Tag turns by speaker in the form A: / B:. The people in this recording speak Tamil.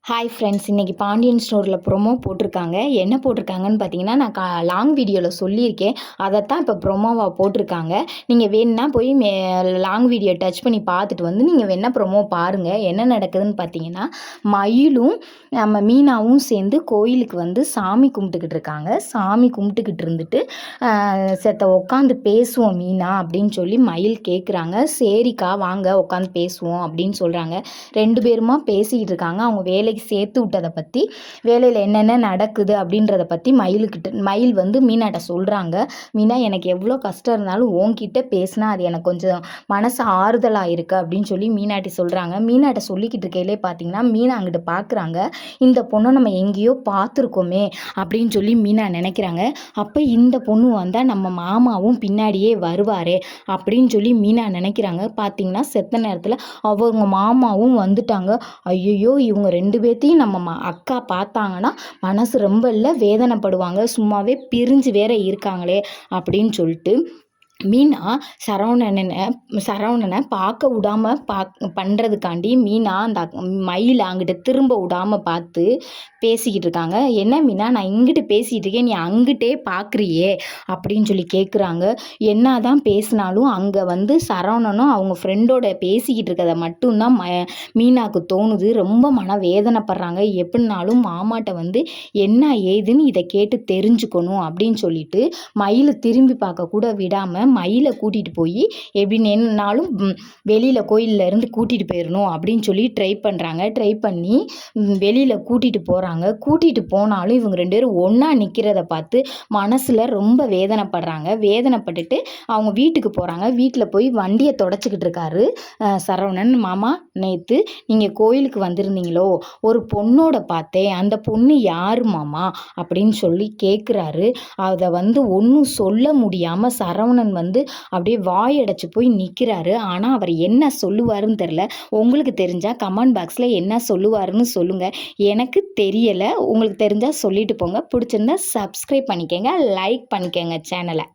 A: ஹாய் ஃப்ரெண்ட்ஸ், இன்றைக்கி பாண்டியன் ஸ்டோரில் ப்ரொமோ போட்டிருக்காங்க. என்ன போட்டிருக்காங்கன்னு பார்த்தீங்கன்னா, நான் லாங் வீடியோவில் சொல்லியிருக்கேன். அதைத்தான் இப்போ ப்ரொமோவாக போட்டிருக்காங்க. நீங்கள் வேணுன்னா போய் லாங் வீடியோ டச் பண்ணி பார்த்துட்டு வந்து நீங்கள் வேணா ப்ரொமோ பாருங்கள். என்ன நடக்குதுன்னு பார்த்தீங்கன்னா, மயிலும் நம்ம மீனாவும் சேர்ந்து கோயிலுக்கு வந்து சாமி கும்பிட்டுக்கிட்டு இருக்காங்க. சாமி கும்பிட்டுக்கிட்டு இருந்துட்டு செத்த உட்காந்து பேசுவோம் மீனா அப்படின்னு சொல்லி மயில் கேட்குறாங்க. சரிக்கா வாங்க உட்காந்து பேசுவோம் அப்படின்னு சொல்கிறாங்க. ரெண்டு பேருமா பேசிக்கிட்டு இருக்காங்க. அவங்க வேலைக்கு சேர்த்து விட்டதை பற்றி, வேலையில் என்னென்ன நடக்குது அப்படின்றத பற்றி மயில் வந்து மீனாட்ட சொல்கிறாங்க. மீனா, எனக்கு எவ்வளோ கஷ்டம் இருந்தாலும் உன்கிட்ட பேசினா அது எனக்கு கொஞ்சம் மனசு ஆறுதலாக இருக்குது அப்படின்னு சொல்லி மீனாட்டி சொல்கிறாங்க. மீனாட்ட சொல்லிக்கிட்டு இருக்கையிலே பார்த்தீங்கன்னா, மீனா அங்கிட்டு பார்க்குறாங்க. இந்த பொண்ணை நம்ம எங்கேயோ பார்த்துருக்கோமே அப்படின்னு சொல்லி மீனா நினைக்கிறாங்க. அப்போ இந்த பொண்ணு வந்தால் நம்ம மாமாவும் பின்னாடியே வருவாரே அப்படின்னு சொல்லி மீனா நினைக்கிறாங்க. பார்த்தீங்கன்னா செத்த நேரத்தில் அவங்க மாமாவும் வந்துட்டாங்க. ஐயோ, இவங்க ரெண்டு பேர்த்தையும் நம்ம அக்கா பார்த்தாங்கன்னா மனசு ரொம்ப வேதனைப்படுவாங்க. சும்மாவே பிரிஞ்சு வேற இருக்காங்களே அப்படின்னு சொல்லிட்டு மீனா சரவணனை பார்க்க விடாமல் பண்ணுறதுக்காண்டி மீனா அந்த மயில் அங்கிட்ட திரும்ப விடாமல் பார்த்து பேசிக்கிட்டு இருக்காங்க. என்ன மீனா, நான் இங்கிட்டு பேசிகிட்டு இருக்கேன், நீ அங்கிட்டே பார்க்குறியே அப்படின்னு சொல்லி கேட்குறாங்க. என்ன தான் பேசினாலும் அங்கே வந்து சரவணனும் அவங்க ஃப்ரெண்டோட பேசிக்கிட்டு இருக்கிறத மட்டும்தான் மீனாவுக்கு தோணுது. ரொம்ப மனவேதனைப்படுறாங்க. எப்படினாலும் மாமாட்ட வந்து என்ன ஏதுன்னு இதை கேட்டு தெரிஞ்சுக்கணும் அப்படின்னு சொல்லிட்டு மயில் திரும்பி பார்க்க கூட விடாமல் மயிலை கூட்டிகிட்டு போய் எப்படின்னாலும் வெளியில் கோயிலில் இருந்து கூட்டிகிட்டு போயிடணும் அப்படின்னு சொல்லி ட்ரை பண்ணுறாங்க. ட்ரை பண்ணி வெளியில் கூட்டிகிட்டு போகிறாங்க. கூட்டிகிட்டு போனாலும் இவங்க ரெண்டு பேரும் ஒன்றா நிற்கிறத பார்த்து மனசில் ரொம்ப வேதனைப்படுறாங்க. வேதனைப்பட்டுட்டு அவங்க வீட்டுக்கு போகிறாங்க. வீட்டில் போய் வண்டியை தொடச்சிக்கிட்டு இருக்காரு சரவணன். மாமா, நேற்று நீங்கள் கோயிலுக்கு வந்திருந்தீங்களோ, ஒரு பொண்ணோட பார்த்தேன், அந்த பொண்ணு யாரு மாமா அப்படின்னு சொல்லி கேட்குறாரு. அதை வந்து ஒன்றும் சொல்ல முடியாமல் சரவணன் வந்து அப்படியே வாயடைச்சு போய் நிற்கிறாரு. ஆனால் அவர் என்ன சொல்லுவாருன்னு தெரில. உங்களுக்கு தெரிஞ்சால் கமெண்ட் பாக்ஸில் என்ன சொல்லுவாருன்னு சொல்லுங்கள். எனக்கு தெரியலை. உங்களுக்கு தெரிஞ்சால் சொல்லிட்டு போங்க. பிடிச்சிருந்தா சப்ஸ்கிரைப் பண்ணிக்கங்க, லைக் பண்ணிக்கங்க சேனலை.